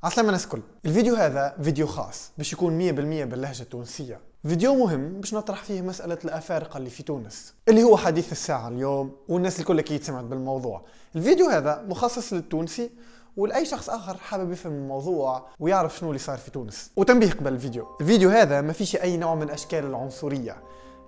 عسلامة الناس الكل. الفيديو هذا فيديو خاص باش يكون 100% باللهجة التونسية. فيديو مهم باش نطرح فيه مسألة الأفارقة اللي في تونس اللي هو حديث الساعة اليوم، والناس الكل أكيد سمعت بالموضوع. الفيديو هذا مخصص للتونسي ولأي شخص آخر حابب يفهم الموضوع ويعرف شنو اللي صار في تونس. وتنبيه قبل الفيديو هذا ما فيش أي نوع من أشكال العنصرية،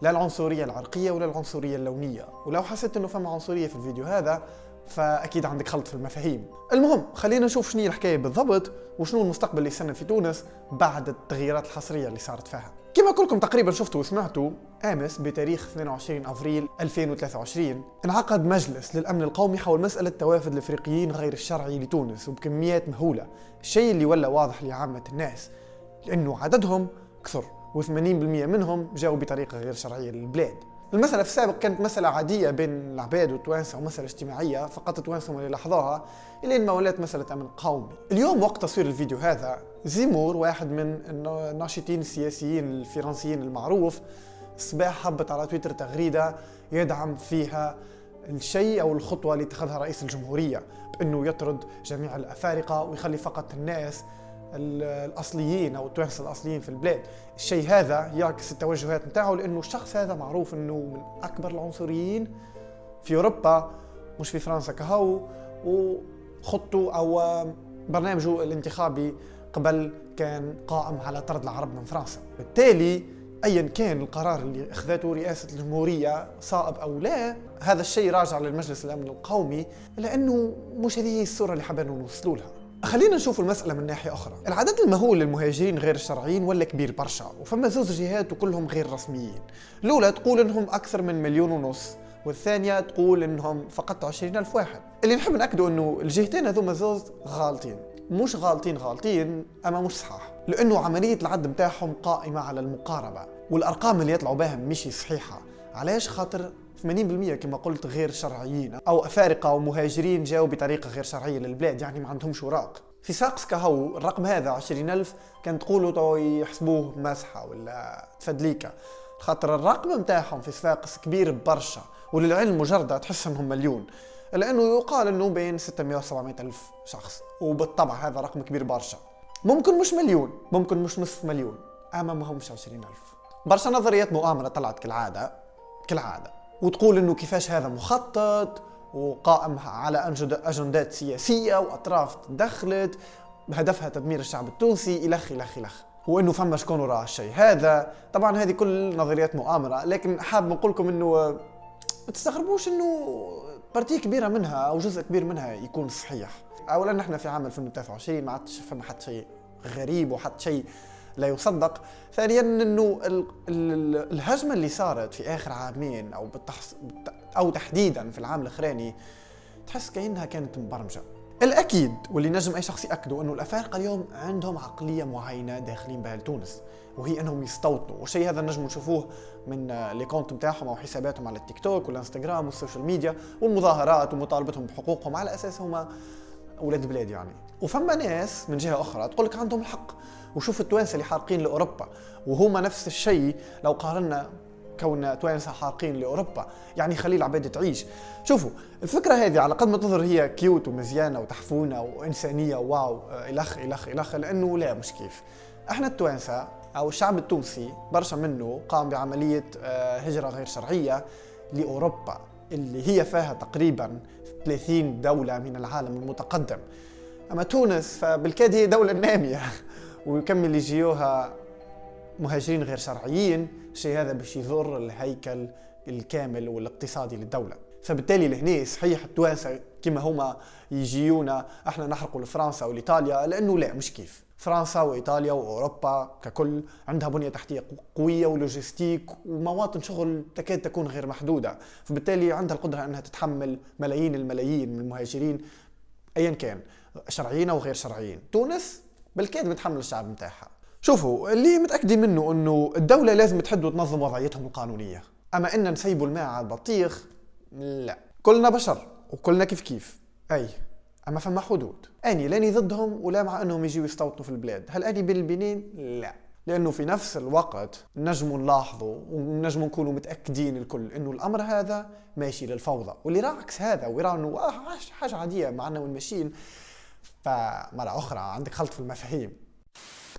لا العنصرية العرقية ولا العنصرية اللونية، ولو حسيت انه فما عنصرية في الفيديو هذا فاكيد عندك خلط في المفاهيم. المهم خلينا نشوف شنو الحكاية بالضبط وشنو المستقبل اللي يستنى في تونس بعد التغييرات الحصرية اللي صارت فيها. كما كلكم تقريبا شفتوا وسمعتوا، امس بتاريخ 22 افريل 2023 انعقد مجلس للامن القومي حول مسألة توافد الافريقيين غير الشرعي لتونس وبكميات مهولة، الشيء اللي ولا واضح لعامة الناس لانه عددهم كثر و80% منهم جاوا بطريقة غير شرعية للبلاد. المسألة في السابق كانت مسألة عادية بين العباد والتوانسة ومسألة اجتماعية فقط التوانسة هم اللي لاحظوها، إلين ما ولات مسألة أمن قومي. اليوم وقت تصوير الفيديو هذا زيمور واحد من الناشطين السياسيين الفرنسيين المعروف الصباح هبط على تويتر تغريدة يدعم فيها الشيء أو الخطوة اللي اتخذها رئيس الجمهورية بأنه يطرد جميع الأفارقة ويخلي فقط الناس الأصليين أو التوانسة الأصليين في البلاد. الشيء هذا يعكس التوجهات نتاعه، لأنه الشخص هذا معروف أنه من أكبر العنصريين في أوروبا مش في فرنسا كهو، وخطه أو برنامجه الانتخابي قبل كان قائم على طرد العرب من فرنسا. بالتالي أيا كان القرار اللي أخذته رئاسة الجمهورية صائب أو لا، هذا الشيء راجع للمجلس الأمن القومي، لأنه مش هذه الصورة اللي حابين نوصلوا لها. خلينا نشوف المسألة من ناحية أخرى. العدد المهول للمهاجرين غير الشرعيين ولا كبير برشا، وفما زوج جهات وكلهم غير رسميين. الأولى تقول إنهم أكثر من 1.5 مليون، والثانية تقول إنهم فقط 20,000 واحد. اللي نحب نأكدوا إنه الجهتين هذوما زوج غالطين، مش غالطين أما مش صحاح، لأنه عملية العد متاعهم قائمة على المقاربة، والأرقام اللي يطلعوا بها مش صحيحة. علاش؟ خاطر 80% كما قلت غير شرعيين أو أفارقة ومهاجرين جاوا بطريقة غير شرعية للبلاد، يعني ما عندهمش أوراق. في ساقس كهو الرقم هذا 20,000 كان تقولوا تو يحسبوه مسحة ولا تفدليكة، خاطر الرقم متاعهم في ساقس كبير برشا، وللعلم مجرد تحس انهم مليون، لأنه يقال أنه بين 600 و 700 ألف شخص، وبالطبع هذا رقم كبير برشا. ممكن مش مليون، ممكن مش نصف مليون، أما ما همش 20,000. برشا نظريات مؤامرة طلعت كالعادة وتقول انه كيفاش هذا مخطط وقائم على اجندات سياسيه واطراف تدخلت بهدفها تدمير الشعب التونسي الخ، وانه فما شكون وراء الشيء هذا. طبعا هذه كل نظريات مؤامره، لكن حاب نقول لكم انه ما تستغربوش انه بارتي كبيره منها او جزء كبير منها يكون صحيح. اولا نحن في عام 2023 ما عادش فما حتى شيء غريب وحتى شيء لا يصدق. ثانيا انه الهجمه اللي صارت في اخر عامين او تحديدا في العام الاخراني تحس كأنها كانت مبرمجه. الاكيد واللي نجم اي شخص ياكده انه الافارقه اليوم عندهم عقليه معينه داخلين بها لتونس، وهي انهم يستوطنوا، والشيء هذا نجم نشوفوه من لي كونت نتاعهم او حساباتهم على التيك توك والانستغرام والسوشيال ميديا والمظاهرات ومطالبتهم بحقوقهم على اساس هما اولاد بلاد يعني. وفما ناس من جهه اخرى تقول لك عندهم الحق، وشوف التوانسه اللي حارقين لاوروبا، وهما نفس الشيء لو قارنا كون توانسه حارقين لاوروبا، يعني خلي العباد تعيش. شوفوا الفكره هذه على قد ما تظهر هي كيوت ومزيانه وتحفونه وانسانيه واو الخ لانه لا مش كيف. احنا التوانسه او الشعب التونسي برشا منه قام بعمليه هجره غير شرعيه لاوروبا اللي هي فيها تقريبا 30 دوله من العالم المتقدم. اما تونس فبالكاد هي دوله ناميه ويكمل يجيوها مهاجرين غير شرعيين، الشيء هذا باش يضر الهيكل الكامل والاقتصادي للدولة. فبالتالي لهنا صحيح التوانسة كما هما يجيونا احنا نحرقوا لفرنسا ولإيطاليا، لأنه لا مش كيف. فرنسا وإيطاليا وأوروبا ككل عندها بنية تحتية قوية ولوجستيك ومواطن شغل تكاد تكون غير محدودة، فبالتالي عندها القدرة أنها تتحمل ملايين الملايين من المهاجرين أيا كان شرعيين أو غير شرعيين. تونس بالكاد بتحمل الشعب متاعها. شوفوا اللي متأكدين منه انه الدولة لازم تحد وتنظم وضعيتهم القانونية، اما ان نسيبوا الماء على البطيخ لا. كلنا بشر وكلنا كيف اي، اما فما حدود. اني لاني ضدهم ولا مع انهم يجيوا يستوطنوا في البلاد، هل اني بين البنين؟ لا، لانه في نفس الوقت نجموا نلاحظوا ونجموا نكونوا متأكدين الكل انه الامر هذا ماشي للفوضى، واللي راه عكس هذا ويرى انه حاجة عادية معنا وين ماشيين فمرة أخرى عندك خلط في المفاهيم.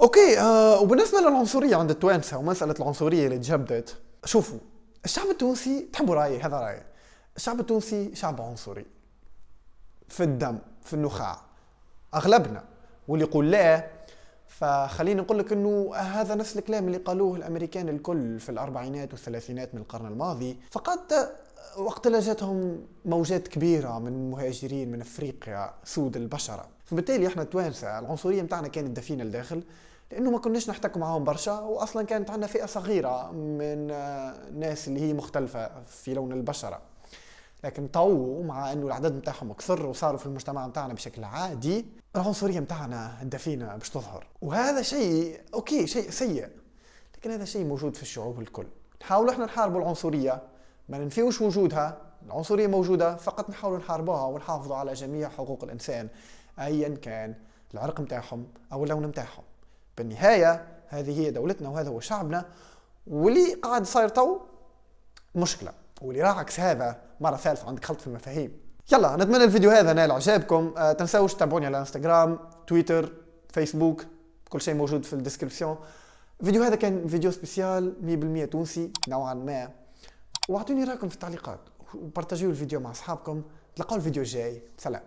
أوكي، وبالنسبة للعنصرية عند التوانسة ومسألة العنصرية اللي تجدد، شوفوا الشعب التونسي، تحبوا رأيي هذا رأيي، الشعب التونسي شعب عنصري في الدم في النخاع أغلبنا، واللي يقول لا فخليني نقول لك انه هذا نفس الكلام اللي قالوه الامريكان الكل في الاربعينات والثلاثينات من القرن الماضي، فقط وقت جاتهم موجات كبيرة من المهاجرين من افريقيا سود البشرة. فبالتالي احنا التوانسة العنصرية متاعنا كانت دفينة لداخل، لانه ما كناش نحتكوا معاهم برشا، واصلا كانت عندنا فئة صغيرة من الناس اللي هي مختلفة في لون البشرة. لكن طو مع انه العدد متاعهم كثر وصاروا في المجتمع متاعنا بشكل عادي، العنصرية متاعنا الدفينة باش تظهر، وهذا شيء اوكي شيء سيء، لكن هذا شيء موجود في الشعوب الكل. نحاول احنا نحاربوا العنصرية، ما ننفيوش وجودها، العنصرية موجودة، فقط نحاول نحاربوها ونحافظوا على جميع حقوق الانسان ايا كان العرق متاعهم او اللون متاعهم. بالنهاية هذه هي دولتنا وهذا هو شعبنا، واللي قاعد صاير تو مشكلة، واللي راح عكس هذا مرة ثالثة عندك خلط في المفاهيم. يلا نتمنى الفيديو هذا نال اعجابكم، تنسوش تتابعوني على انستغرام تويتر فيسبوك، كل شيء موجود في الديسكريبسيون. الفيديو هذا كان فيديو سبيسيال 100% تونسي نوعا ما، واعطوني رايكم في التعليقات وبارتاجيو الفيديو مع اصحابكم. تلقاو الفيديو الجاي، سلام.